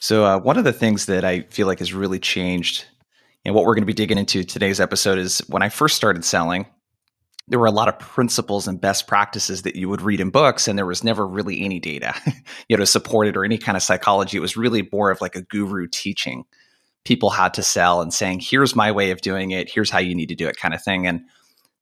So one of the things that I feel like has really changed and what we're going to be digging into today's episode is when I first started selling, there were a lot of principles and best practices that you would read in books, and there was never really any data, to support it or any kind of psychology. It was really more of like a guru teaching people how to sell and saying, here's my way of doing it. Here's how you need to do it kind of thing. And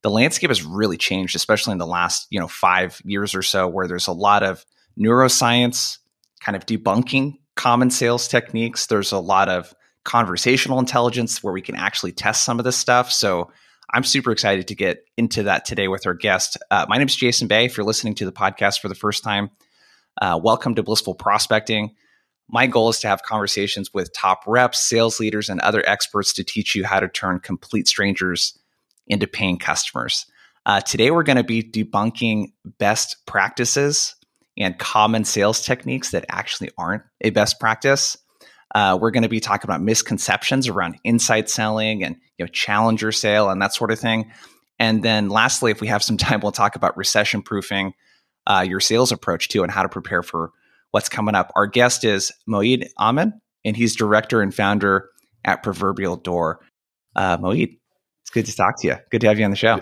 the landscape has really changed, especially in the last, 5 years or so, where there's a lot of neuroscience kind of debunking common sales techniques. There's a lot of conversational intelligence where we can actually test some of this stuff. So I'm super excited to get into that today with our guest. My name is Jason Bay. If you're listening to the podcast for the first time, welcome to Blissful Prospecting. My goal is to have conversations with top reps, sales leaders, and other experts to teach you how to turn complete strangers into paying customers. Today, we're going to be debunking best practices and common sales techniques that actually aren't a best practice. We're going to be talking about misconceptions around inside selling and challenger sale and that sort of thing. And then lastly, if we have some time, we'll talk about recession-proofing your sales approach too and how to prepare for what's coming up. Our guest is Moeed Amin, and he's director and founder at Proverbial Door. Moeed, it's good to talk to you. Good to have you on the show.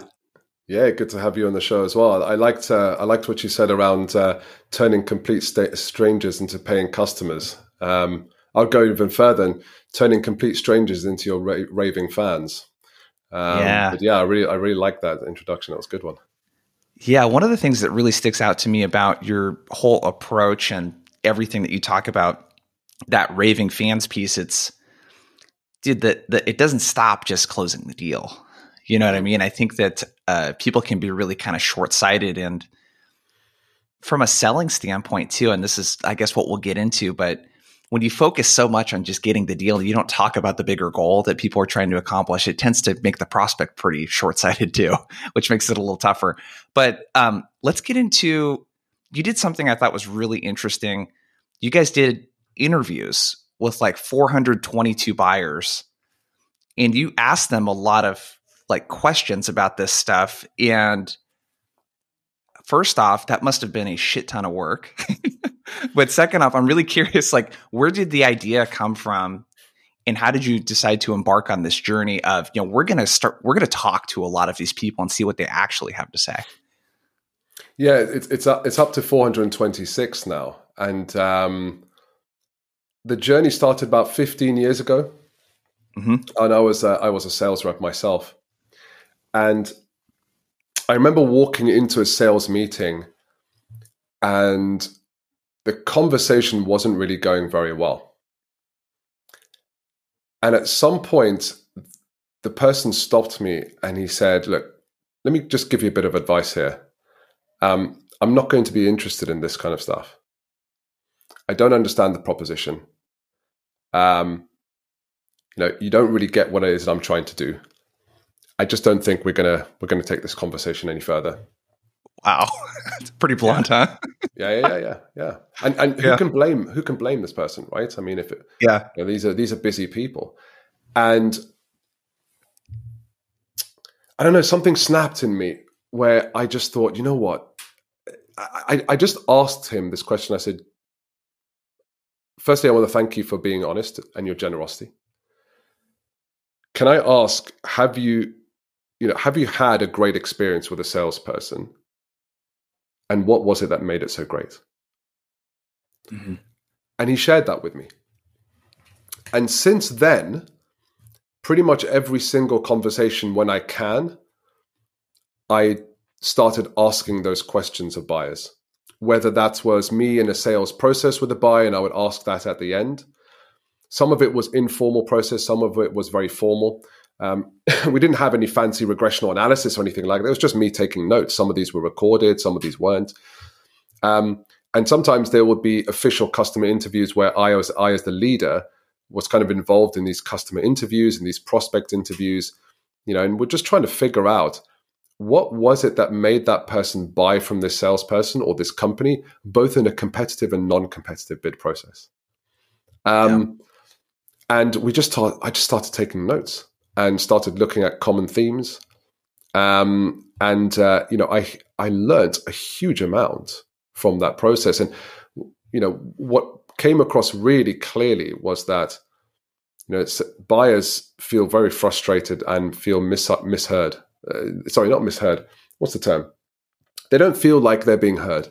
Yeah, good to have you on the show as well. I liked what you said around turning complete strangers into paying customers. I'll go even further and turning complete strangers into your raving fans. But yeah, I really like that introduction. That was a good one. Yeah, one of the things that really sticks out to me about your whole approach and everything that you talk about, that raving fans piece, it doesn't stop just closing the deal. You know what I mean? I think that people can be really kind of short-sighted, and from a selling standpoint too, and this is, I guess, what we'll get into, but when you focus so much on just getting the deal, you don't talk about the bigger goal that people are trying to accomplish. It tends to make the prospect pretty short-sighted too, which makes it a little tougher. But let's get into, you did something I thought was really interesting. You guys did interviews with like 422 buyers, and you asked them a lot of like questions about this stuff. And first off, that must have been a shit ton of work. But second off, I'm really curious, like, where did the idea come from, and how did you decide to embark on this journey of, we're going to talk to a lot of these people and see what they actually have to say? Yeah, it's up to 426 now. And the journey started about 15 years ago. Mm-hmm. And I was a sales rep myself. And I remember walking into a sales meeting, and the conversation wasn't really going very well. And at some point, the person stopped me and he said, look, let me just give you a bit of advice here. I'm not going to be interested in this kind of stuff. I don't understand the proposition. You don't really get what it is that I'm trying to do. I just don't think we're gonna take this conversation any further. Wow, it's pretty blunt, huh? Yeah. And who can blame this person, right? I mean, these are busy people, and I don't know, something snapped in me where I just thought, you know what? I just asked him this question. I said, firstly, I want to thank you for being honest and your generosity. Can I ask, have you had a great experience with a salesperson? And what was it that made it so great? Mm-hmm. And he shared that with me. And since then, pretty much every single conversation when I can, I started asking those questions of buyers. Whether that was me in a sales process with a buyer, and I would ask that at the end. Some of it was informal process. Some of it was very formal. We didn't have any fancy regressional analysis or anything like that. It was just me taking notes. Some of these were recorded, some of these weren't. And sometimes there would be official customer interviews where I, as the leader, was kind of involved in these customer interviews and these prospect interviews, and we're just trying to figure out what was it that made that person buy from this salesperson or this company, both in a competitive and non-competitive bid process. And I just started taking notes and started looking at common themes. I learned a huge amount from that process. And, what came across really clearly was that, buyers feel very frustrated and feel misheard. Sorry, not misheard. What's the term? They don't feel like they're being heard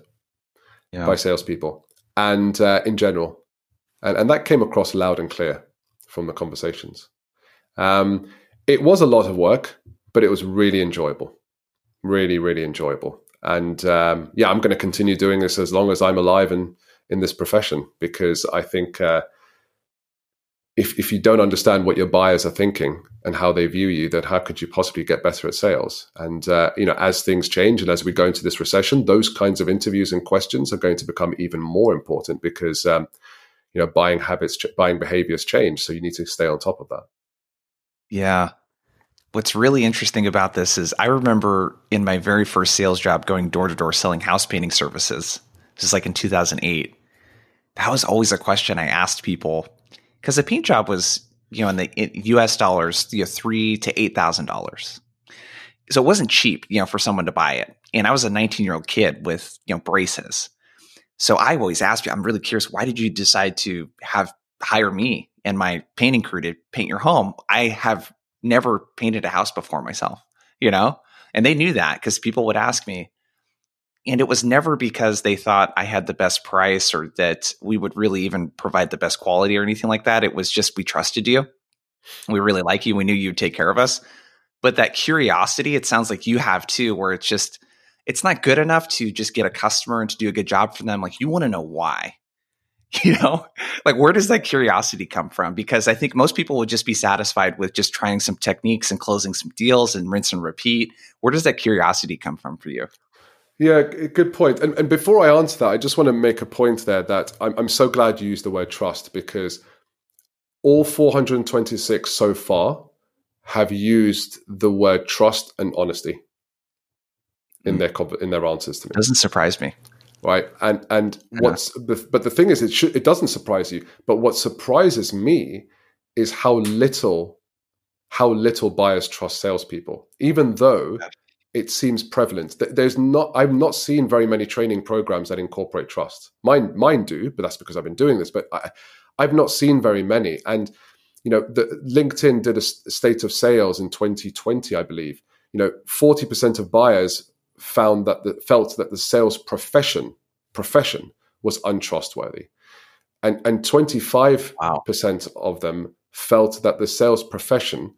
by salespeople, and in general, and that came across loud and clear from the conversations. It was a lot of work, but it was really enjoyable, really, really enjoyable. And I'm going to continue doing this as long as I'm alive and in this profession, because I think if you don't understand what your buyers are thinking and how they view you, then how could you possibly get better at sales? And as things change and as we go into this recession, those kinds of interviews and questions are going to become even more important, because buying habits, buying behaviors change. So you need to stay on top of that. Yeah. What's really interesting about this is I remember in my very first sales job going door to door selling house painting services. This is like in 2008. That was always a question I asked people, because the paint job was, in the US dollars, $3,000 to $8,000. So it wasn't cheap, for someone to buy it. And I was a 19-year-old kid with, braces. So I always ask you, I'm really curious, why did you decide to hire me and my painting crew to paint your home? I have never painted a house before myself, and they knew that because people would ask me. And it was never because they thought I had the best price or that we would really even provide the best quality or anything like that. It was just, we trusted you. We really like you. We knew you'd take care of us. But that curiosity, it sounds like you have too, where it's not good enough to just get a customer and to do a good job for them. Like, you want to know why, like, where does that curiosity come from? Because I think most people would just be satisfied with just trying some techniques and closing some deals and rinse and repeat. Where does that curiosity come from for you? Yeah, good point. And before I answer that, I just want to make a point there that I'm so glad you used the word trust, because all 426 so far have used the word trust and honesty in their answers to me. Doesn't surprise me. Right. And but the thing is, it doesn't surprise you. But what surprises me is how little buyers trust salespeople, even though it seems prevalent. I've not seen very many training programs that incorporate trust. Mine do, but that's because I've been doing this. But I've not seen very many. And LinkedIn did a state of sales in 2020, I believe. 40% of buyers felt that the sales profession was untrustworthy, and 25% of them felt that the sales profession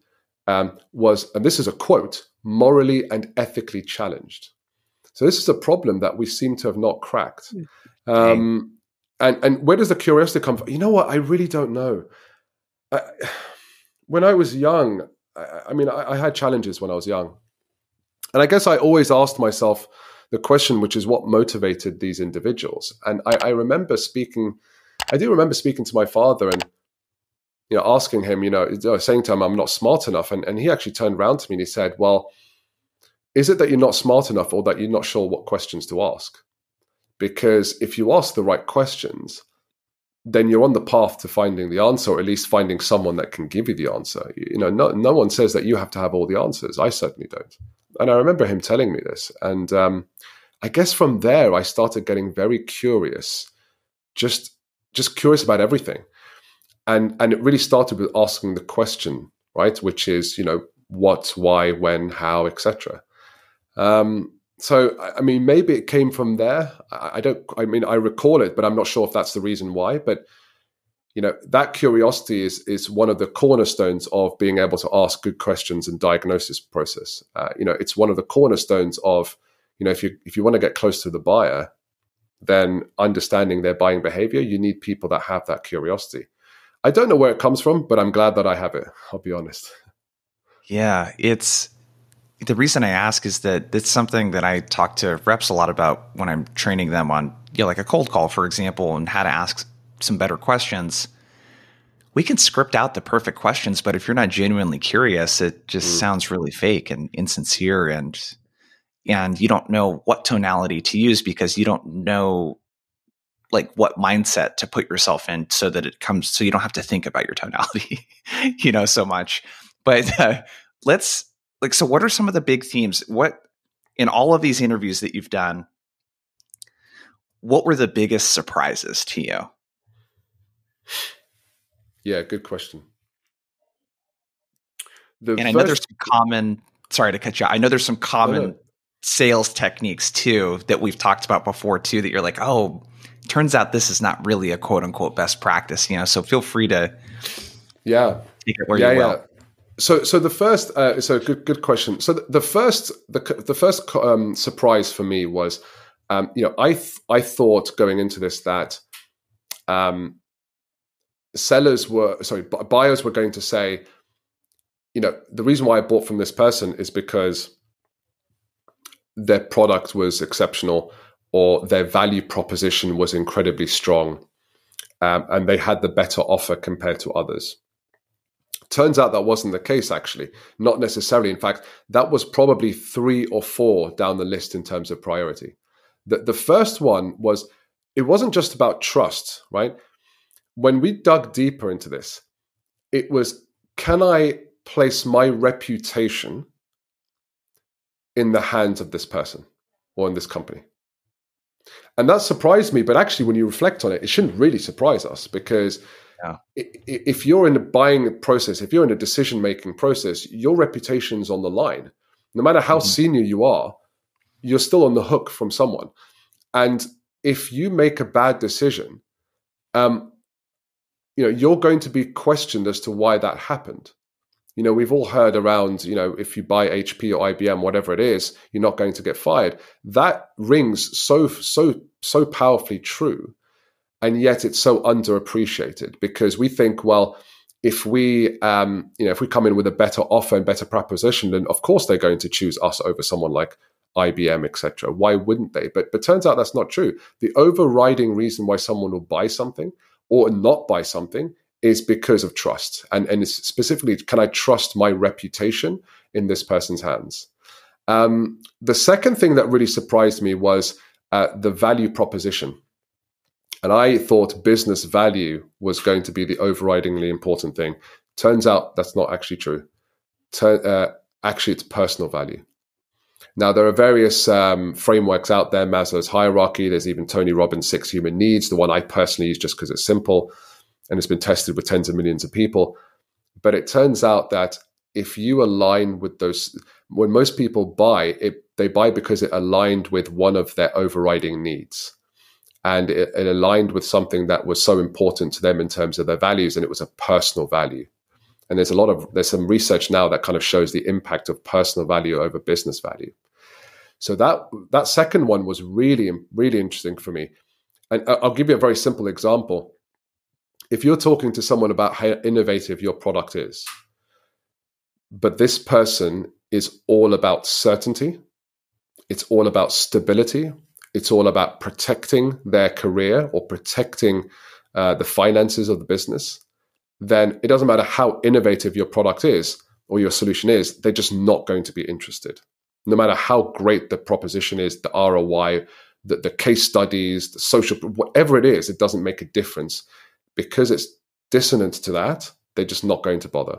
was, and this is a quote, morally and ethically challenged. So this is a problem that we seem to have not cracked. And where does the curiosity come from? You know what? I really don't know. When I was young, I had challenges when I was young. And I guess I always asked myself the question, which is what motivated these individuals. And I do remember speaking to my father and, asking him, saying to him, I'm not smart enough. And he actually turned around to me and he said, well, is it that you're not smart enough or that you're not sure what questions to ask? Because if you ask the right questions, then you're on the path to finding the answer, or at least finding someone that can give you the answer. No one says that you have to have all the answers. I certainly don't. And I remember him telling me this. And I guess from there, I started getting very curious, just curious about everything. And it really started with asking the question, right? Which is, what, why, when, how, etc. So, maybe it came from there. I recall it, but I'm not sure if that's the reason why. But, that curiosity is one of the cornerstones of being able to ask good questions and diagnosis process. It's one of the cornerstones of, if you want to get close to the buyer, then understanding their buying behavior, you need people that have that curiosity. I don't know where it comes from, but I'm glad that I have it. I'll be honest. Yeah, the reason I ask is that it's something that I talk to reps a lot about when I'm training them on, like a cold call, for example, and how to ask some better questions. We can script out the perfect questions, but if you're not genuinely curious, it just sounds really fake and insincere, and you don't know what tonality to use because you don't know like what mindset to put yourself in so that it comes, so you don't have to think about your tonality, so much. But so what are some of the big themes? What, in all of these interviews that you've done, what were the biggest surprises to you? Yeah, good question. The And I know there's first, some common, sorry to cut you out. I know there's some no, common no. sales techniques too that we've talked about before too, that you're like, oh, turns out this is not really a quote unquote best practice, so feel free to Yeah, take it where yeah, you yeah. will. So the first, so good question. So the first surprise for me was, I thought going into this that um, buyers were going to say, the reason why I bought from this person is because their product was exceptional or their value proposition was incredibly strong, and they had the better offer compared to others. Turns out that wasn't the case, actually. Not necessarily. In fact, that was probably 3 or 4 down the list in terms of priority. The first one was, it wasn't just about trust, right? When we dug deeper into this, it was, can I place my reputation in the hands of this person or in this company? And that surprised me. But actually, when you reflect on it, it shouldn't really surprise us, because Yeah. if you're in a buying process, if you're in a decision-making process, your reputation's on the line. No matter how Mhm. senior you are, you're still on the hook from someone. And if you make a bad decision, um, you're going to be questioned as to why that happened. We've all heard around, if you buy HP or IBM, whatever it is, you're not going to get fired. That rings so powerfully true. And yet it's so underappreciated, because we think, well, if we come in with a better offer and better proposition, then of course they're going to choose us over someone like IBM, etc. Why wouldn't they? But turns out that's not true. The overriding reason why someone will buy something or not buy something is because of trust. And it's specifically, can I trust my reputation in this person's hands? The second thing that really surprised me was the value proposition. And I thought business value was going to be the overridingly important thing. Turns out that's not actually true. Actually, it's personal value. Now, there are various frameworks out there, Maslow's hierarchy. There's even Tony Robbins' 6 human needs, the one I personally use just because it's simple and it's been tested with tens of millions of people. But it turns out that if you align with those, when most people buy, they buy because it aligned with one of their overriding needs. And it aligned with something that was so important to them in terms of their values, and it was a personal value. And there's some research now that kind of shows the impact of personal value over business value. So that second one was really, really interesting for me. And I'll give you a very simple example. If you're talking to someone about how innovative your product is, but this person is all about certainty, it's all about stability, it's all about protecting their career or protecting the finances of the business, then it doesn't matter how innovative your product is or your solution is, they're just not going to be interested. No matter how great the proposition is, the ROI, the case studies, the social, whatever it is, it doesn't make a difference. Because it's dissonant to that, they're just not going to bother.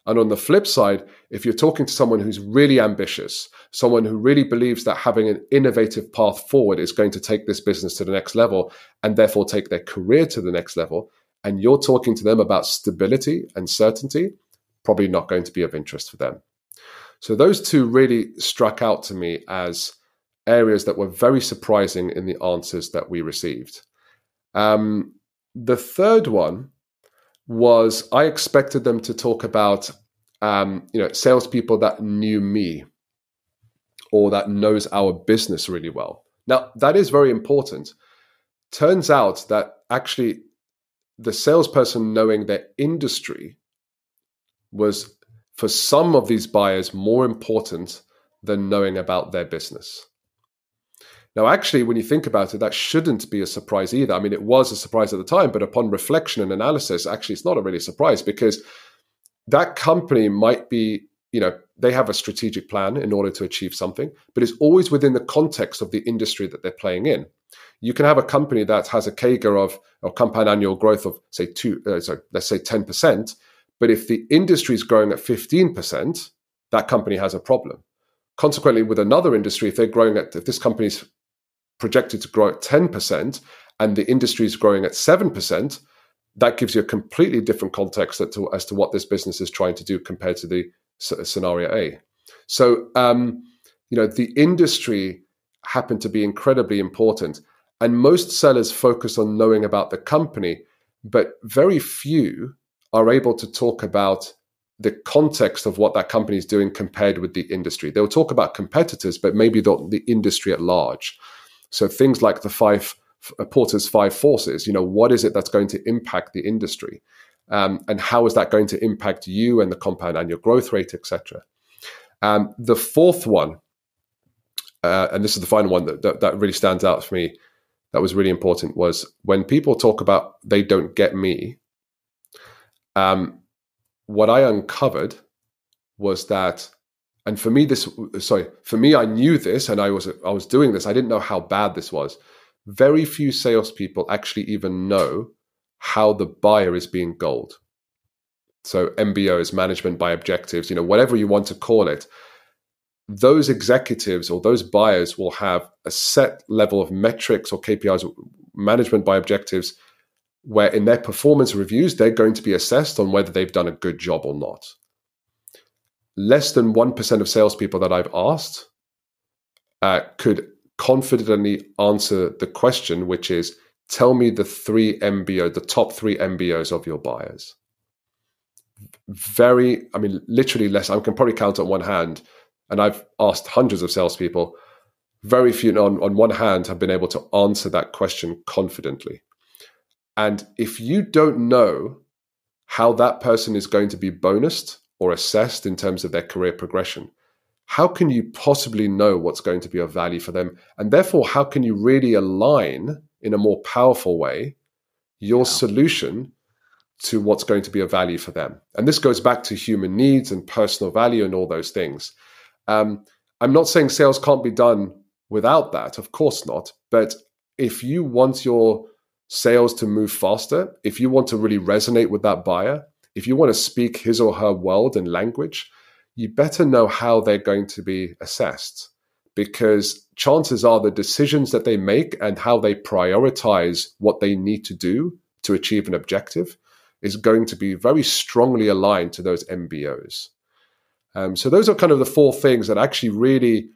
And on the flip side, if you're talking to someone who's really ambitious, someone who really believes that having an innovative path forward is going to take this business to the next level and therefore take their career to the next level, and you're talking to them about stability and certainty, probably not going to be of interest for them. So those two really struck out to me as areas that were very surprising in the answers that we received. The third one was, I expected them to talk about salespeople that knew me or that knows our business really well. Now, that is very important. Turns out that actually the salesperson knowing their industry was, for some of these buyers, more important than knowing about their business. Now, actually, when you think about it, that shouldn't be a surprise either. I mean, it was a surprise at the time, but upon reflection and analysis, actually, it's not a really surprise, because that company might be, they have a strategic plan in order to achieve something, but it's always within the context of the industry that they're playing in. You can have a company that has a CAGR of, or compound annual growth of, say, let's say 10%, but if the industry is growing at 15%, that company has a problem. Consequently, with another industry, if this company's projected to grow at 10% and the industry is growing at 7%, that gives you a completely different context as to what this business is trying to do compared to the scenario A. So, the industry happened to be incredibly important, and most sellers focus on knowing about the company, but very few are able to talk about the context of what that company is doing compared with the industry. They'll talk about competitors, but maybe the industry at large. So things like the Porter's 5 forces, what is it that's going to impact the industry? And how is that going to impact you and the compound annual growth rate, etc.? The fourth one, and this is the final one that really stands out for me, that was really important, was when people talk about they don't get me, what I uncovered was that, and for me, I knew this, and I was doing this. I didn't know how bad this was. Very few salespeople actually even know how the buyer is being goaled. So MBOs, management by objectives, whatever you want to call it. Those executives or those buyers will have a set level of metrics or KPIs, management by objectives, where in their performance reviews, they're going to be assessed on whether they've done a good job or not. Less than 1% of salespeople that I've asked could confidently answer the question, which is, tell me the top three MBOs of your buyers. Literally less. I can probably count on one hand, and I've asked hundreds of salespeople. Very few on one hand have been able to answer that question confidently. And if you don't know how that person is going to be bonused or assessed in terms of their career progression, how can you possibly know what's going to be of value for them? And therefore, how can you really align in a more powerful way your solution to what's going to be of value for them? And this goes back to human needs and personal value and all those things. I'm not saying sales can't be done without that. Of course not. But if you want your sales to move faster, if you want to really resonate with that buyer, if you want to speak his or her world and language, you better know how they're going to be assessed, because chances are the decisions that they make and how they prioritize what they need to do to achieve an objective is going to be very strongly aligned to those MBOs. So those are kind of the 4 things that actually really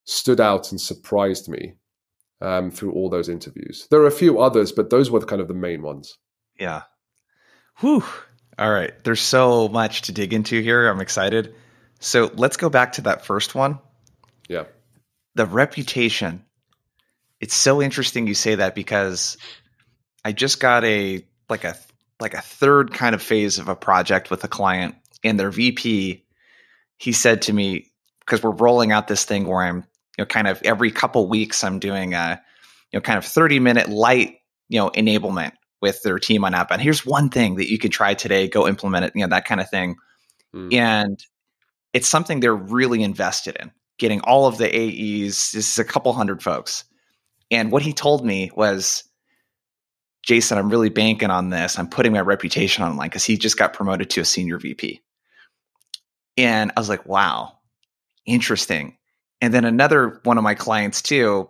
stood out and surprised me through all those interviews. There are a few others, but those were kind of the main ones. Yeah. Whew. All right. There's so much to dig into here. I'm excited. So let's go back to that first one. Yeah. The reputation. It's so interesting you say that, because I just got a third kind of phase of a project with a client, and their VP, he said to me, because we're rolling out this thing where I'm, kind of every couple weeks I'm doing a, kind of 30-minute light, enablement with their team on outbound. Here's one thing that you can try today, go implement it, that kind of thing. And it's something they're really invested in, getting all of the AEs. This is a couple hundred folks. And what he told me was, Jason, I'm really banking on this. I'm putting my reputation on the line, because he just got promoted to a senior VP. And I was like, wow, interesting. And then another one of my clients too,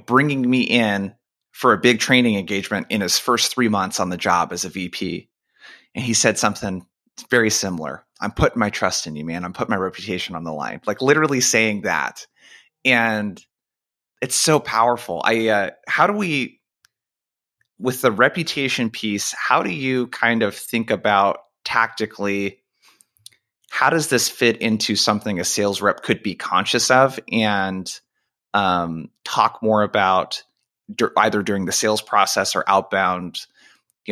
bringing me in for a big training engagement in his first 3 months on the job as a VP. And he said something very similar. I'm putting my trust in you, man. I'm putting my reputation on the line. Like literally saying that. And it's so powerful. How do we, with the reputation piece, how do you kind of think about tactically, how does this fit into something a sales rep could be conscious of and talk more about either during the sales process or outbound?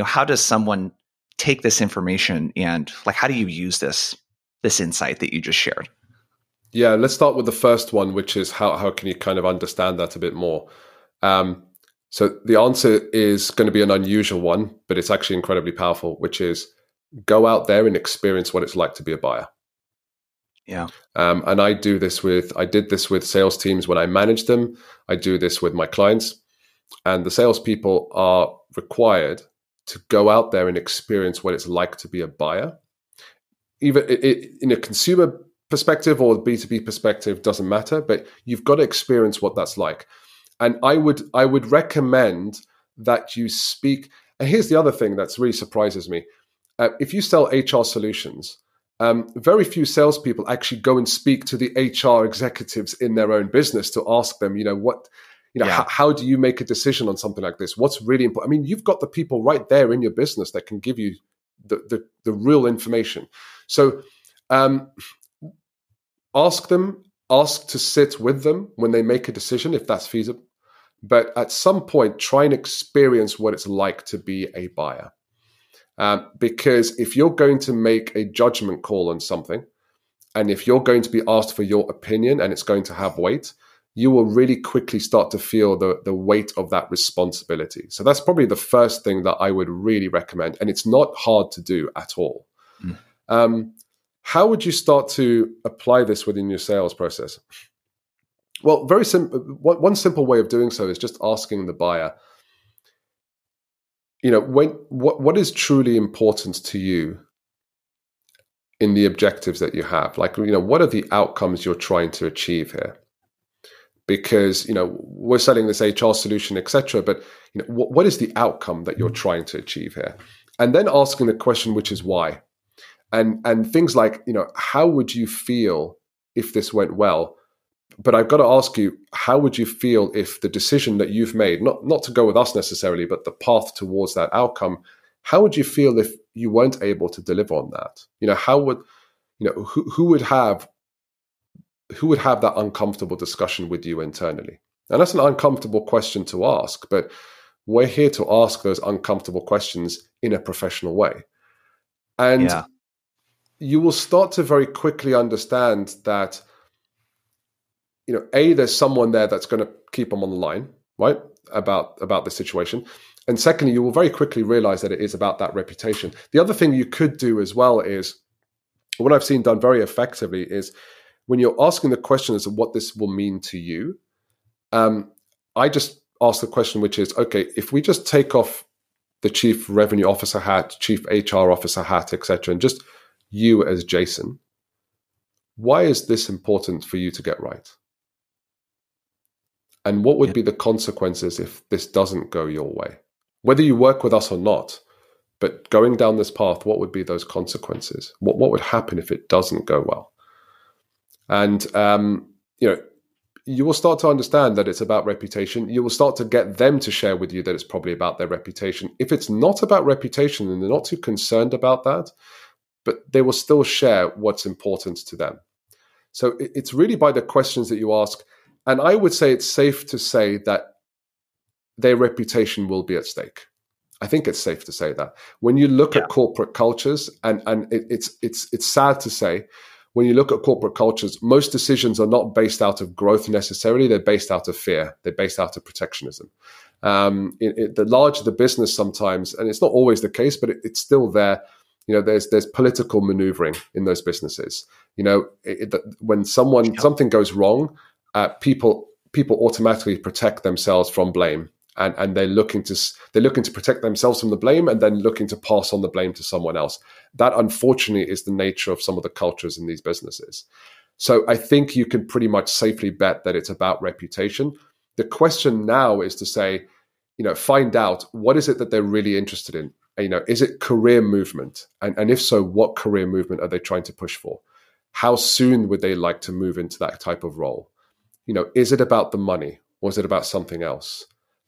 How does someone take this information and how do you use this insight that you just shared? Yeah, let's start with the first one, which is how can you kind of understand that a bit more? So the answer is going to be an unusual one, but it's actually incredibly powerful, which is go out there and experience what it's like to be a buyer. Yeah. And I did this with sales teams when I managed them. I do this with my clients, and the salespeople are required to go out there and experience what it's like to be a buyer. Even in a consumer perspective or B2B perspective, doesn't matter, but you've got to experience what that's like. And I would recommend that you speak. And here's the other thing that's really surprises me. If you sell HR solutions, very few salespeople actually go and speak to the HR executives in their own business to ask them, how do you make a decision on something like this? What's really important? I mean, you've got the people right there in your business that can give you the real information. So ask to sit with them when they make a decision, if that's feasible. But at some point, try and experience what it's like to be a buyer. Because if you're going to make a judgment call on something, and if you're going to be asked for your opinion and it's going to have weight, you will really quickly start to feel the weight of that responsibility. So that's probably the first thing that I would really recommend. And it's not hard to do at all. How would you start to apply this within your sales process? Well, very simple. One simple way of doing so is just asking the buyer, what is truly important to you in the objectives that you have? Like, what are the outcomes you're trying to achieve here? Because, we're selling this HR solution, etc. But, what is the outcome that you're trying to achieve here? And then asking the question, which is why? And things like, how would you feel if this went well? But I've got to ask you, how would you feel if the decision that you've made, not to go with us necessarily, but the path towards that outcome, how would you feel if you weren't able to deliver on that? Who would have that uncomfortable discussion with you internally? And that's an uncomfortable question to ask, but we're here to ask those uncomfortable questions in a professional way. And you will start to very quickly understand that, there's someone there that's going to keep them on the line, right, about the situation. And secondly, you will very quickly realize that it is about that reputation. The other thing you could do as well is, what I've seen done very effectively is, when you're asking the question as to what this will mean to you, I just ask the question, which is, okay, if we just take off the chief revenue officer hat, chief HR officer hat, etc., and just you as Jason, why is this important for you to get right? And what would be the consequences if this doesn't go your way? Whether you work with us or not, but going down this path, what would be those consequences? What would happen if it doesn't go well? And, you will start to understand that it's about reputation. You will start to get them to share with you that it's probably about their reputation. If it's not about reputation and they're not too concerned about that, but they will still share what's important to them. So it's really by the questions that you ask. And I would say it's safe to say that their reputation will be at stake. I think it's safe to say that. When you look at corporate cultures, and it's sad to say, when you look at corporate cultures, most decisions are not based out of growth necessarily. They're based out of fear. They're based out of protectionism. The larger the business sometimes, and it's not always the case, but it's still there. There's political maneuvering in those businesses. When something goes wrong, people automatically protect themselves from blame, and they're looking to protect themselves from the blame, and then looking to pass on the blame to someone else. That, unfortunately, is the nature of some of the cultures in these businesses. So I think you can pretty much safely bet that it's about reputation. The question now is to say, find out what is it that they're really interested in. Is it career movement? And if so, what career movement are they trying to push for? How soon would they like to move into that type of role? Is it about the money, or is it about something else?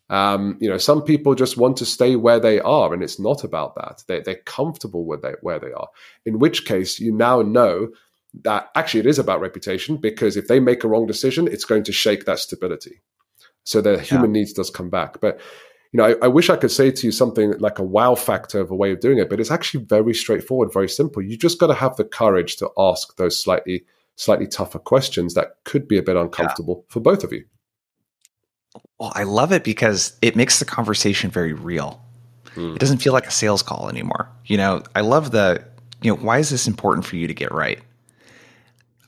Some people just want to stay where they are, and it's not about that. They're comfortable with where they are. In which case, you now know that actually it is about reputation, because if they make a wrong decision, it's going to shake that stability. So the human needs does come back. But I wish I could say to you something like a wow factor of a way of doing it, but it's actually very straightforward, very simple. You just got to have the courage to ask those slightly tougher questions that could be a bit uncomfortable for both of you. Well, I love it because it makes the conversation very real. It doesn't feel like a sales call anymore. I love why is this important for you to get right?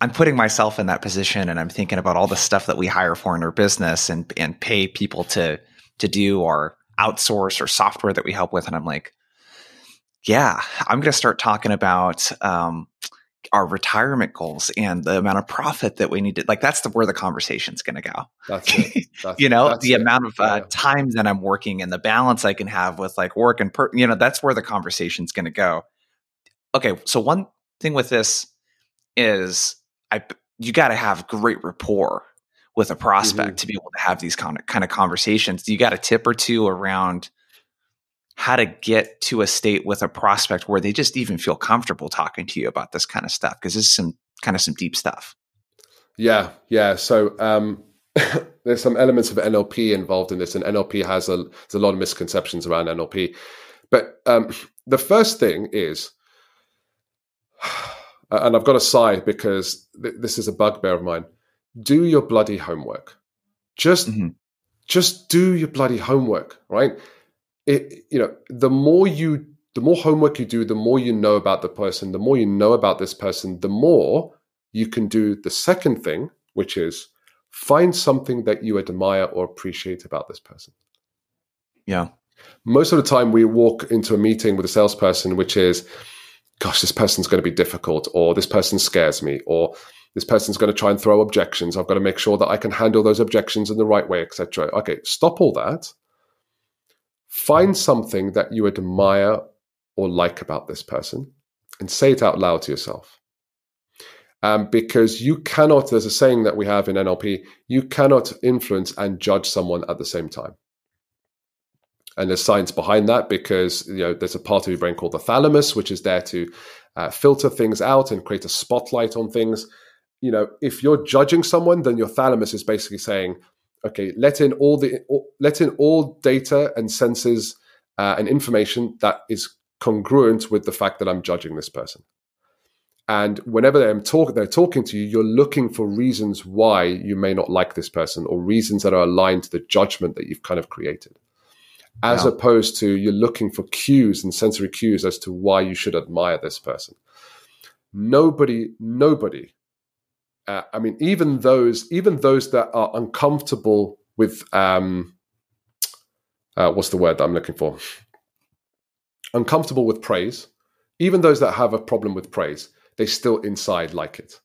I'm putting myself in that position, and I'm thinking about all the stuff that we hire for in our business and pay people to do, or outsource, or software that we help with. And I'm like, I'm going to start talking about, our retirement goals and the amount of profit that we need to, like, that's where the conversation's going to go. That's it. That's the it. amount of time that I'm working and the balance I can have with like work and, that's where the conversation's going to go. Okay. So one thing with this is you got to have great rapport with a prospect to be able to have these kind of conversations. You got a tip or two around how to get to a state with a prospect where they just even feel comfortable talking to you about this kind of stuff? Because this is some deep stuff. Yeah. So there's some elements of NLP involved in this, and NLP has there's a lot of misconceptions around NLP. But the first thing is, and I've got to sigh because this is a bugbear of mine, do your bloody homework. Just do your bloody homework, right? The more homework you do, the more you know about the person. The more you know about this person, the more you can do the second thing, which is find something that you admire or appreciate about this person. Yeah. Most of the time we walk into a meeting with a salesperson, which is, gosh, this person's going to be difficult, or this person scares me, or this person's going to try and throw objections. I've got to make sure that I can handle those objections in the right way, etc. Okay, stop all that. Find something that you admire or like about this person and say it out loud to yourself. Because you cannot, there's a saying that we have in NLP, you cannot influence and judge someone at the same time. And there's science behind that because there's a part of your brain called the thalamus, which is there to filter things out and create a spotlight on things. If you're judging someone, then your thalamus is basically saying, okay, let in all data and senses and information that is congruent with the fact that I'm judging this person. And whenever they're talking to you, you're looking for reasons why you may not like this person, or reasons that are aligned to the judgment that you've kind of created. As opposed to you're looking for cues and sensory cues as to why you should admire this person. Nobody. Even those that are uncomfortable with what's the word that I'm looking for? Uncomfortable with praise. Even those that have a problem with praise, they still inside like it.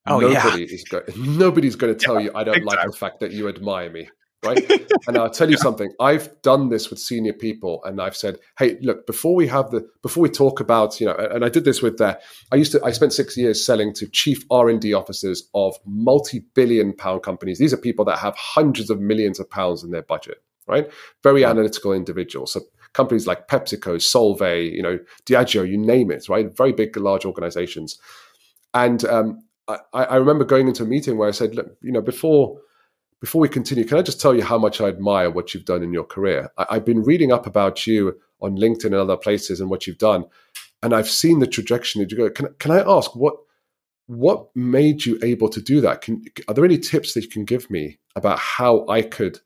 Nobody's going to tell you, I don't like the fact that you admire me. Right. And I'll tell you something. I've done this with senior people, and I've said, hey, look, before we talk about, and I did this with I spent 6 years selling to chief R&D officers of multi-billion-pound companies. These are people that have hundreds of millions of pounds in their budget, right? Very analytical individuals. So companies like PepsiCo, Solvay, Diageo, you name it, right? Very big, large organizations. And I remember going into a meeting where I said, look, before we continue, can I just tell you how much I admire what you've done in your career? I've been reading up about you on LinkedIn and other places and what you've done, and I've seen the trajectory that you go. Can I ask what made you able to do that? Are there any tips that you can give me about how I could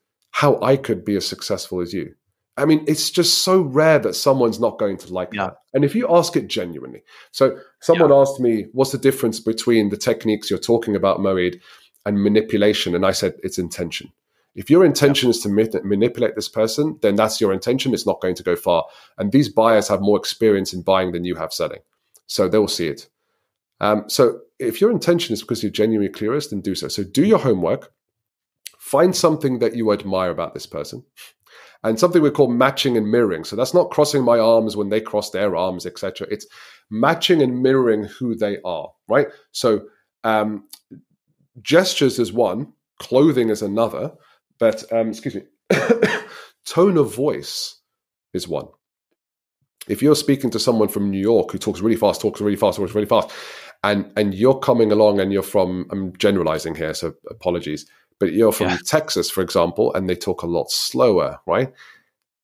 be as successful as you? I mean, it's just so rare that someone's not going to like that. And if you ask it genuinely, so someone asked me, what's the difference between the techniques you're talking about, Moeed, and manipulation? And I said, it's intention. If your intention is to manipulate this person, then that's your intention. It's not going to go far. And these buyers have more experience in buying than you have selling. So they'll see it. So if your intention is because you're genuinely curious, then do so. So do your homework. Find something that you admire about this person. And something we call matching and mirroring. So that's not crossing my arms when they cross their arms, etc. It's matching and mirroring who they are, right? So gestures is one, clothing is another, but tone of voice is one. If you're speaking to someone from New York who talks really fast, and you're coming along and you're from, I'm generalizing here, so apologies, but you're from Texas, for example, and they talk a lot slower, right?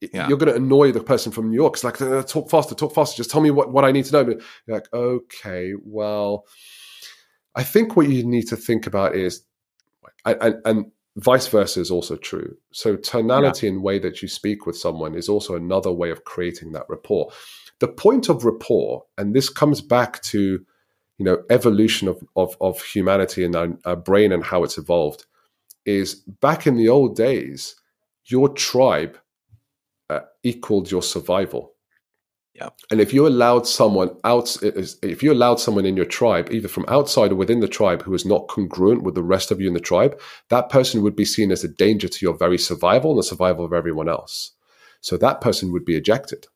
You're going to annoy the person from New York. It's like, talk faster, just tell me what I need to know. But you're like, okay, well, I think what you need to think about is, and vice versa is also true. So tonality and way that you speak with someone is also another way of creating that rapport. The point of rapport, and this comes back to, evolution of humanity and our brain and how it's evolved, is back in the old days, your tribe equaled your survival. Yep. And if you allowed someone in your tribe, either from outside or within the tribe, who is not congruent with the rest of you in the tribe, that person would be seen as a danger to your very survival and the survival of everyone else. So that person would be ejected.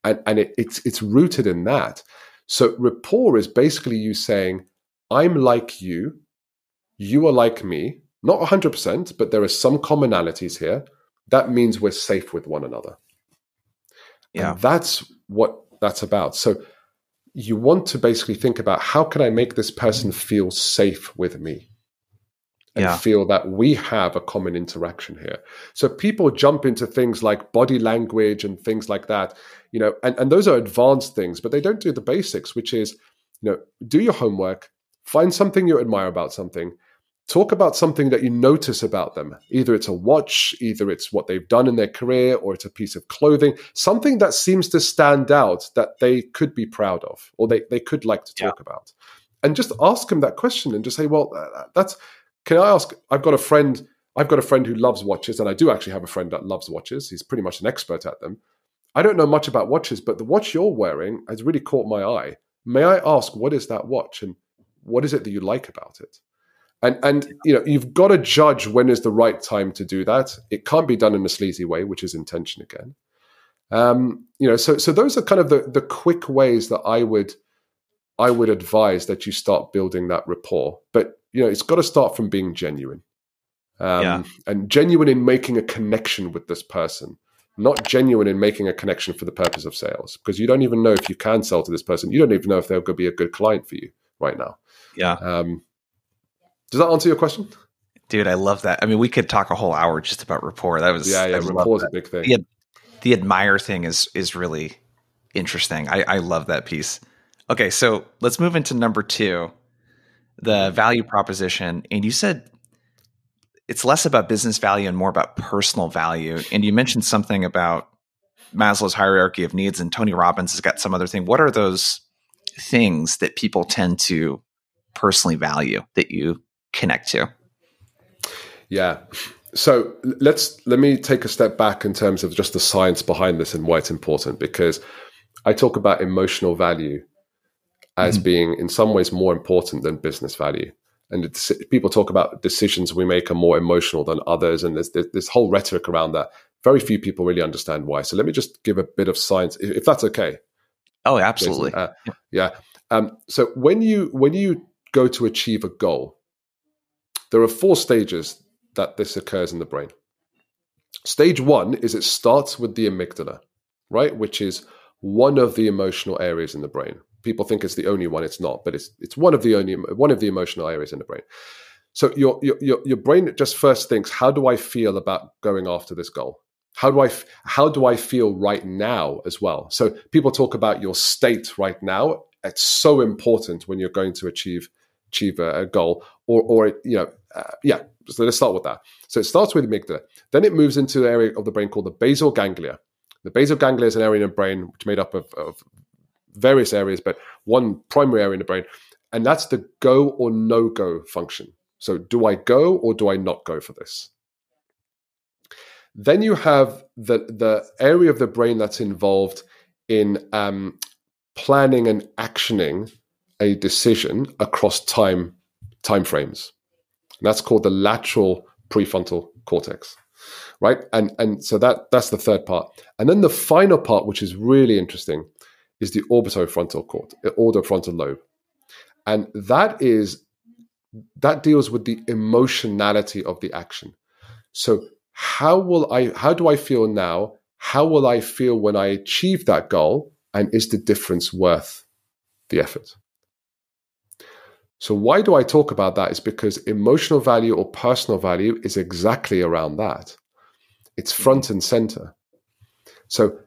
And it's rooted in that. So rapport is basically you saying, I'm like you are like me, not 100%, but there are some commonalities here. That means we're safe with one another. Yeah. And that's what that's about. So you want to basically think about, how can I make this person feel safe with me? And feel that we have a common interaction here. So people jump into things like body language and things like that, and those are advanced things, but they don't do the basics, which is, do your homework, find something you admire about something, talk about something that you notice about them. Either it's a watch, either it's what they've done in their career, or it's a piece of clothing, something that seems to stand out that they could be proud of, or they could like to talk about. And just ask them that question and just say, well, can I ask, I've got a friend who loves watches, and I do actually have a friend that loves watches. He's pretty much an expert at them. I don't know much about watches, but the watch you're wearing has really caught my eye. May I ask, what is that watch, and what is it that you like about it? And you've got to judge when is the right time to do that. It can't be done in a sleazy way, which is intention again. So those are kind of the quick ways that I would advise that you start building that rapport. But it's got to start from being genuine, and genuine in making a connection with this person, not genuine in making a connection for the purpose of sales, because you don't even know if you can sell to this person. You don't even know if they're going to be a good client for you right now. Yeah. Does that answer your question? Dude, I love that. I mean, we could talk a whole hour just about rapport. That was rapport is a big thing. The admire thing is really interesting. I love that piece. Okay, so let's move into number 2, the value proposition. And you said it's less about business value and more about personal value. And you mentioned something about Maslow's hierarchy of needs, and Tony Robbins has got some other thing. What are those things that people tend to personally value that you connect to? Yeah. So let me take a step back in terms of just the science behind this and why it's important, because I talk about emotional value as being in some ways more important than business value. And people talk about decisions we make are more emotional than others. And there's this whole rhetoric around that. Very few people really understand why. So let me just give a bit of science, if that's okay. Oh, absolutely. So when you go to achieve a goal, there are 4 stages that this occurs in the brain. Stage 1 is it starts with the amygdala, right? Which is one of the emotional areas in the brain. People think it's the only one. It's not, but it's one of the emotional areas in the brain. So your brain just first thinks, how do I feel about going after this goal? How do I feel right now as well? So people talk about your state right now. It's so important when you're going to achieve a goal, So let's start with that. So it starts with the amygdala. Then it moves into an area of the brain called the basal ganglia. The basal ganglia is an area in the brain which is made up of various areas, but one primary area in the brain, and that's the go or no-go function. So do I go or do I not go for this? Then you have the area of the brain that's involved in planning and actioning a decision across time frames. And that's called the lateral prefrontal cortex, right? And so that's the third part. And then the final part, which is really interesting, is the orbitofrontal lobe. And that deals with the emotionality of the action. So how do I feel now? How will I feel when I achieve that goal? And is the difference worth the effort? So why do I talk about that? Is because emotional value or personal value is exactly around that. It's front and center. So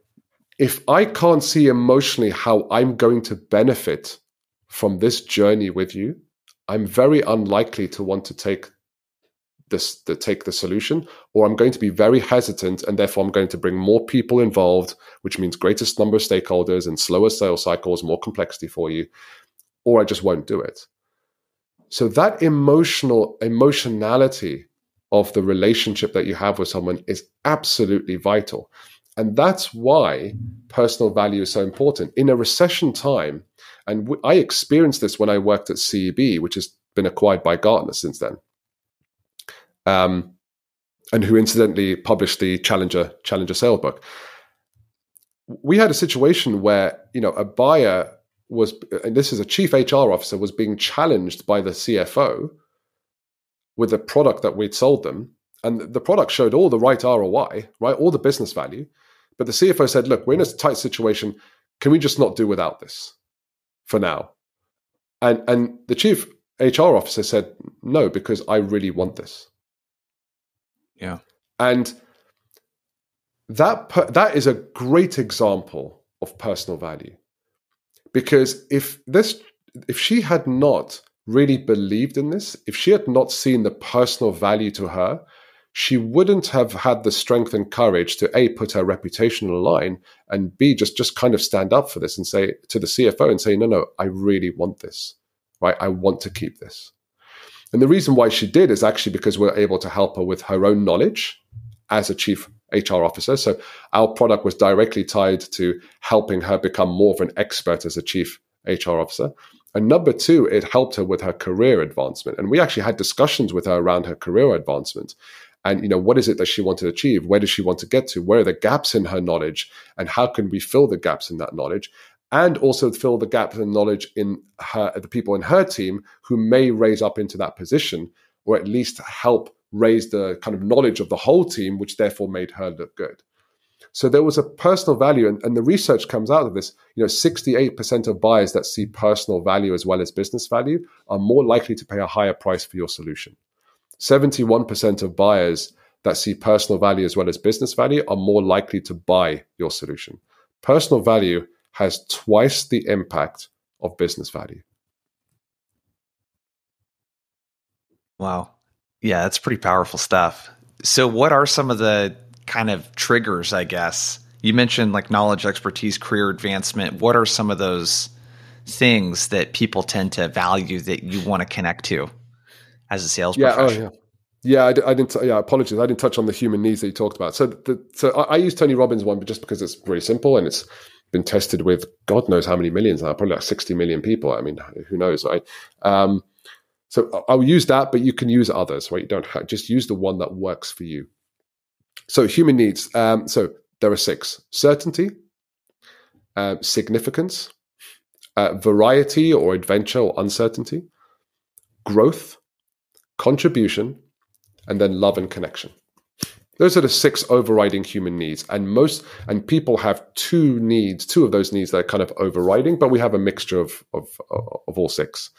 if I can't see emotionally how I'm going to benefit from this journey with you, I'm very unlikely to want to take the solution, or I'm going to be very hesitant, and therefore I'm going to bring more people involved, which means greatest number of stakeholders and slower sales cycles, more complexity for you, or I just won't do it. So that emotionality of the relationship that you have with someone is absolutely vital. And that's why personal value is so important. In a recession time, and I experienced this when I worked at CEB, which has been acquired by Gartner since then, and who incidentally published the Challenger Sale book. We had a situation where, a buyer was, and this is a chief HR officer, was being challenged by the CFO with a product that we'd sold them. And the product showed all the right ROI, right? All the business value. But the CFO said, look, we're in a tight situation. Can we just not do without this for now? And the chief HR officer said, no, because I really want this. Yeah. And that is a great example of personal value. Because if she had not really believed in this, if she had not seen the personal value to her, she wouldn't have had the strength and courage to A, put her reputation on the line, and B, just kind of stand up for this and say to the CFO and say, no, I really want this, right? I want to keep this. And the reason why she did is actually because we're able to help her with her own knowledge as a chief HR officer. So our product was directly tied to helping her become more of an expert as a chief HR officer. And number two, it helped her with her career advancement. And we actually had discussions with her around her career advancement. And, what is it that she wanted to achieve? Where does she want to get to? Where are the gaps in her knowledge? And how can we fill the gaps in that knowledge? And also fill the gaps in knowledge in the people in her team who may raise up into that position, or at least help raise the kind of knowledge of the whole team, which therefore made her look good. So there was a personal value, and the research comes out of this. 68% of buyers that see personal value as well as business value are more likely to pay a higher price for your solution. 71% of buyers that see personal value as well as business value are more likely to buy your solution. Personal value has twice the impact of business value. Wow. Yeah, that's pretty powerful stuff. So what are some of the kind of triggers, I guess? You mentioned like knowledge, expertise, career advancement. What are some of those things that people tend to value that you want to connect to as a sales professional? Yeah, I didn't. Yeah, apologies. I didn't touch on the human needs that you talked about. So I use Tony Robbins' one, but just because it's really simple and it's been tested with God knows how many millions now, probably like 60 million people. I mean, who knows, right? So I'll use that, but you can use others, right? You don't just use the one that works for you. So human needs. So there are 6: certainty, significance, variety or adventure or uncertainty, growth, contribution, and then love and connection. Those are the 6 overriding human needs. And people have 2 of those needs that are kind of overriding, but we have a mixture of all 6.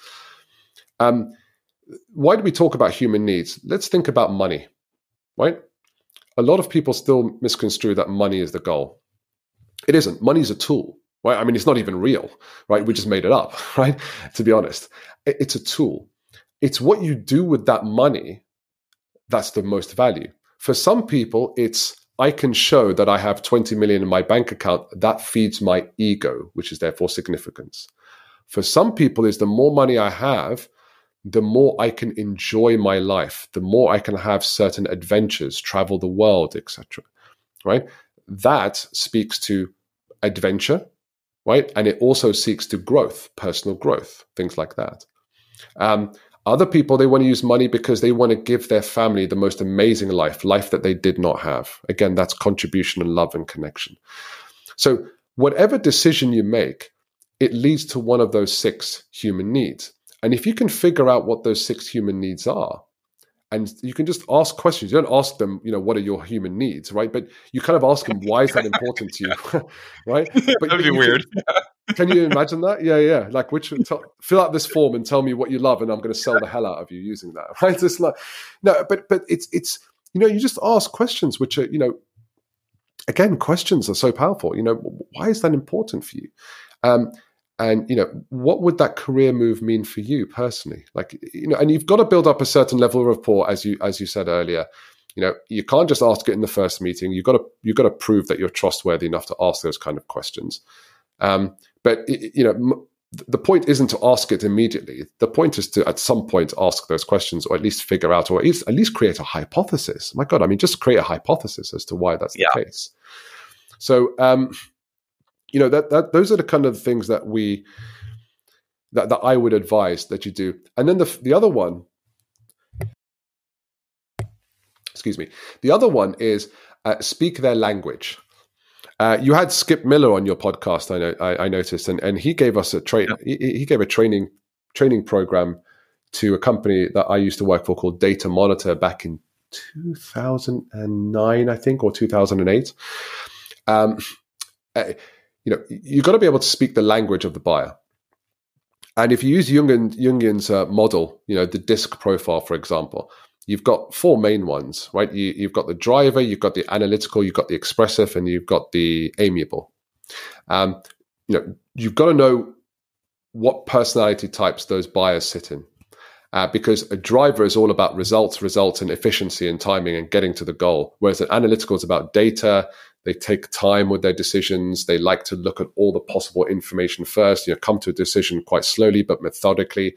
Why do we talk about human needs? Let's think about money, right? A lot of people still misconstrue that money is the goal. It isn't. Money is a tool, right? I mean, it's not even real, right? We just made it up, right? To be honest, it's a tool. It's what you do with that money that's the most value. For some people, it's I can show that I have 20 million in my bank account. That feeds my ego, which is therefore significance. For some people, is the more money I have, the more I can enjoy my life, the more I can have certain adventures, travel the world, etc. Right? That speaks to adventure, right? And it also seeks to growth, personal growth, things like that. Other people, they want to use money because they want to give their family the most amazing life that they did not have. Again, that's contribution and love and connection. So whatever decision you make, it leads to one of those 6 human needs. And if you can figure out what those 6 human needs are, and you can just ask questions. You don't ask them, what are your human needs, right? But you kind of ask them, why is that important to you, right? But that'd be weird. Can you imagine that? Yeah. Like, fill out this form and tell me what you love, and I'm going to sell the hell out of you using that, right? It's like, no, but it's you just ask questions, which are, again, questions are so powerful. Why is that important for you? And what would that career move mean for you personally? Like, and you've got to build up a certain level of rapport, as you said earlier. You can't just ask it in the first meeting. You've got to prove that you're trustworthy enough to ask those kind of questions. But the point isn't to ask it immediately. The point is to, at some point, ask those questions, or at least figure out, or at least create a hypothesis. My God, I mean, just create a hypothesis as to why that's the case. So, those are the kind of things that that I would advise that you do. And then the other one, excuse me, the other one is speak their language. You had Skip Miller on your podcast, I noticed, and he gave us he gave a training program to a company that I used to work for called Data Monitor back in 2009, I think, or 2008. You've got to be able to speak the language of the buyer. And if you use Jungian's model, the DISC profile, for example, you've got four main ones, right? You've got the driver, you've got the analytical, you've got the expressive, and you've got the amiable. You've got to know what personality types those buyers sit in. Because a driver is all about results, and efficiency and timing and getting to the goal. Whereas an analytical is about data. They take time with their decisions. They like to look at all the possible information first, come to a decision quite slowly, but methodically.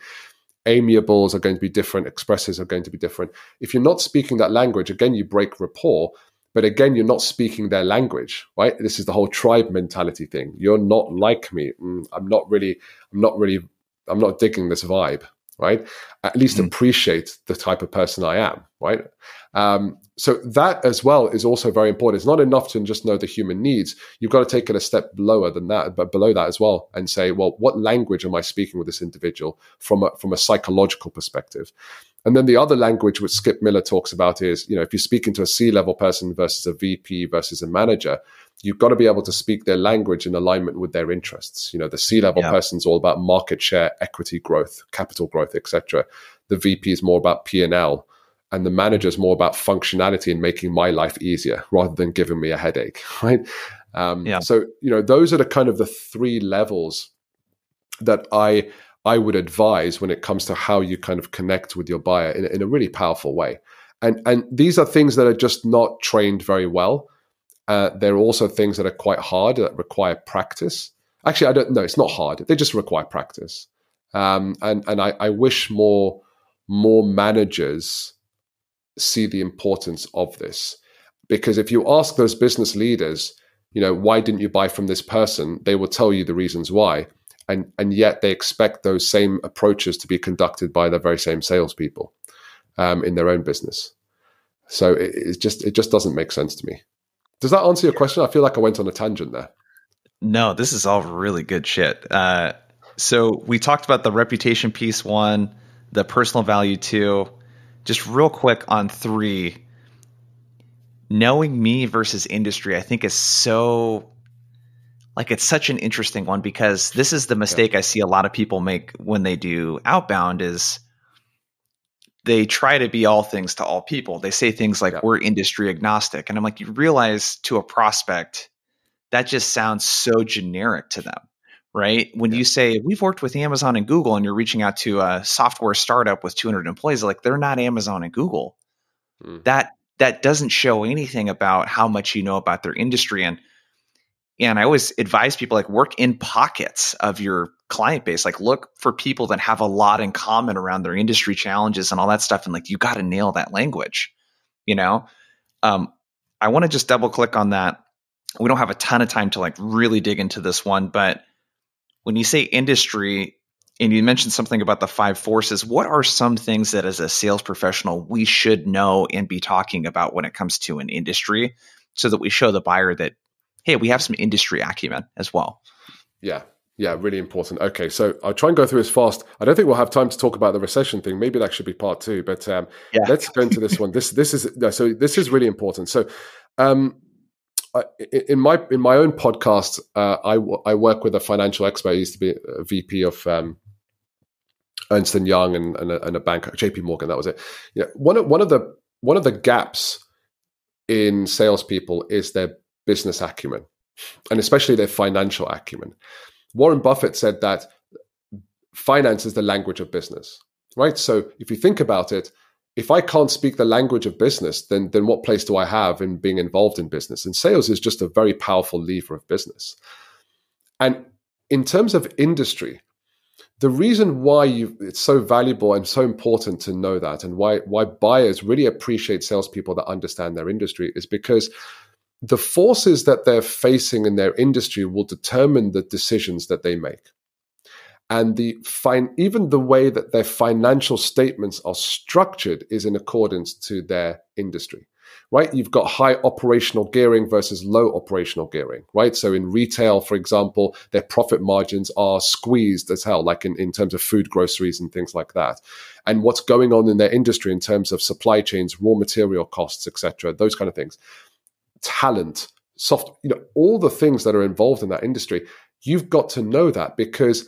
Amiables are going to be different. Expressives are going to be different. If you're not speaking that language, again, you break rapport. But again, you're not speaking their language, right? This is the whole tribe mentality thing. You're not like me. I'm not digging this vibe. Right? At least appreciate the type of person I am, right? So that as well is also very important. It's not enough to just know the human needs. You've got to take it a step lower than that, but below that as well, and say, well, what language am I speaking with this individual from a psychological perspective? And then the other language which Skip Miller talks about is, if you're speaking to a C-level person versus a VP versus a manager, you've got to be able to speak their language in alignment with their interests. The C-level person's all about market share, equity growth, capital growth, etc. The VP is more about P&L, and the manager is more about functionality and making my life easier rather than giving me a headache, right? So, those are the kind of the three levels that I would advise when it comes to how you kind of connect with your buyer in a really powerful way. And these are things that are just not trained very well. There are also things that are quite hard that require practice. Actually, I don't know. It's not hard. They just require practice. And I wish more managers see the importance of this, because if you ask those business leaders, why didn't you buy from this person? They will tell you the reasons why. And yet they expect those same approaches to be conducted by the very same salespeople in their own business. So it just doesn't make sense to me. Does that answer your question? I feel like I went on a tangent there. No, this is all really good shit. So we talked about the reputation piece 1, the personal value 2. Just real quick on 3, knowing me versus industry, I think is so, it's such an interesting one, because this is the mistake I see a lot of people make when they do outbound is they try to be all things to all people. They say things like, we're industry agnostic. And I'm like, you realize to a prospect, that just sounds so generic to them, right? When you say, we've worked with Amazon and Google, and you're reaching out to a software startup with 200 employees, they're not Amazon and Google. That doesn't show anything about how much you know about their industry. And I always advise people, work in pockets of your client base. Look for people that have a lot in common around their industry challenges and all that stuff. And you got to nail that language, I want to just double click on that. We don't have a ton of time to really dig into this one, but when you say industry and you mentioned something about the 5 forces, what are some things that as a sales professional we should know and be talking about when it comes to an industry, so that we show the buyer that, hey, we have some industry acumen as well? Yeah, really important. Okay, so I'll try and go through this fast. I don't think we'll have time to talk about the recession thing. Maybe that should be part 2, but let's go into this one. This is really important. So in my own podcast, I work with a financial expert. I used to be a VP of Ernst & Young and a bank, JP Morgan. That was it. One of the gaps in salespeople is their business acumen, and especially their financial acumen. Warren Buffett said that finance is the language of business, right? So if you think about it, if I can't speak the language of business, then what place do I have in being involved in business? And sales is just a very powerful lever of business. And in terms of industry, the reason why it's so valuable and so important to know that, and why buyers really appreciate salespeople that understand their industry, is because the forces that they're facing in their industry will determine the decisions that they make. And even the way that their financial statements are structured is in accordance to their industry, right? You've got high operational gearing versus low operational gearing, right? So in retail, for example, their profit margins are squeezed as hell, like in terms of food, groceries, and things like that. And what's going on in their industry in terms of supply chains, raw material costs, etc., those kind of things, talent, all the things that are involved in that industry, you've got to know that, because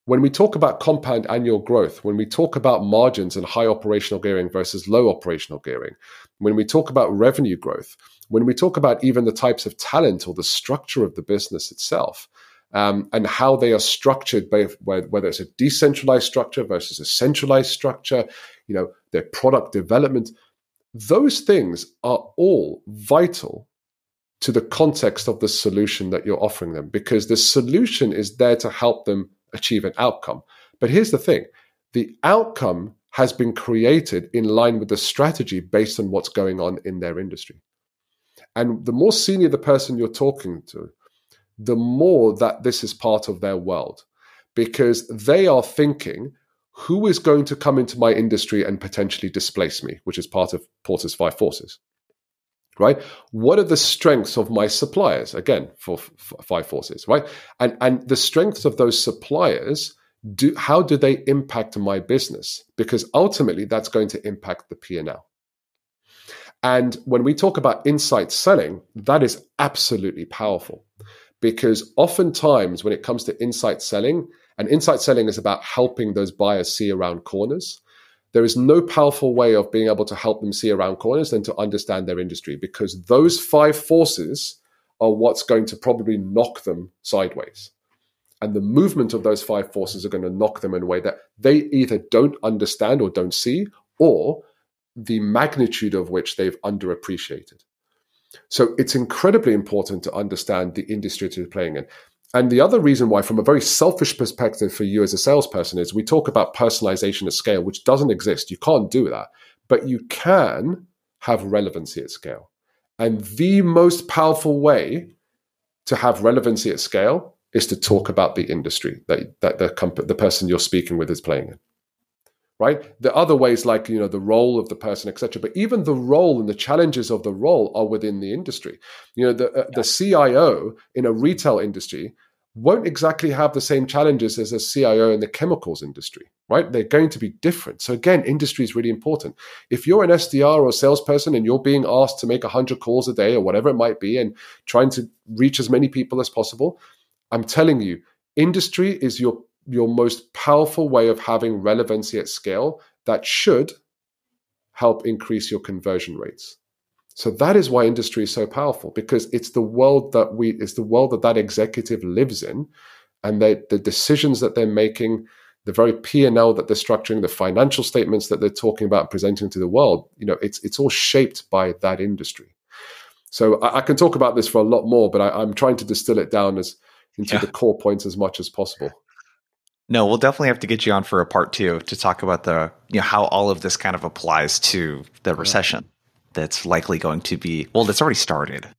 when we talk about compound annual growth, when we talk about margins and high operational gearing versus low operational gearing, when we talk about revenue growth, when we talk about even the types of talent or the structure of the business itself, and how they are structured, whether it's a decentralized structure versus a centralized structure, their product development, those things are all vital to the context of the solution that you're offering them, because the solution is there to help them achieve an outcome. But here's the thing. The outcome has been created in line with the strategy based on what's going on in their industry. And the more senior the person you're talking to, the more that this is part of their world, because they are thinking, who is going to come into my industry and potentially displace me, which is part of Porter's 5 forces, right? What are the strengths of my suppliers? Again, for 5 forces, right? And the strengths of those suppliers, how do they impact my business? Because ultimately, that's going to impact the P&L. And when we talk about insight selling, that is absolutely powerful, because oftentimes when it comes to insight selling, and insight selling is about helping those buyers see around corners, there is no powerful way of being able to help them see around corners than to understand their industry, because those 5 forces are what's going to probably knock them sideways. And the movement of those 5 forces are going to knock them in a way that they either don't understand or don't see, or the magnitude of which they've underappreciated. So it's incredibly important to understand the industry that you're playing in. And the other reason why, from a very selfish perspective for you as a salesperson, is we talk about personalization at scale, which doesn't exist. You can't do that. But you can have relevancy at scale. And the most powerful way to have relevancy at scale is to talk about the industry that the person you're speaking with is playing in. Right? The other ways, like, the role of the person, etc. But even the role and the challenges of the role are within the industry. The CIO in a retail industry won't exactly have the same challenges as a CIO in the chemicals industry, right? They're going to be different. So again, industry is really important. If you're an SDR or a salesperson and you're being asked to make 100 calls a day or whatever it might be, and trying to reach as many people as possible, I'm telling you, industry is your most powerful way of having relevancy at scale that should help increase your conversion rates. So that is why industry is so powerful, because it's the world that executive lives in, and the decisions that they're making, the very P&L that they're structuring, the financial statements that they're talking about and presenting to the world, it's all shaped by that industry. So I can talk about this for a lot more, but I'm trying to distill it down into the core points as much as possible. No, we'll definitely have to get you on for a part 2 to talk about how all of this kind of applies to the recession that's likely going to be, that's already started.